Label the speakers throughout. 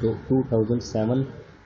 Speaker 1: 2007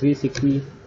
Speaker 1: 360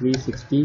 Speaker 1: 360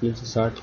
Speaker 1: 360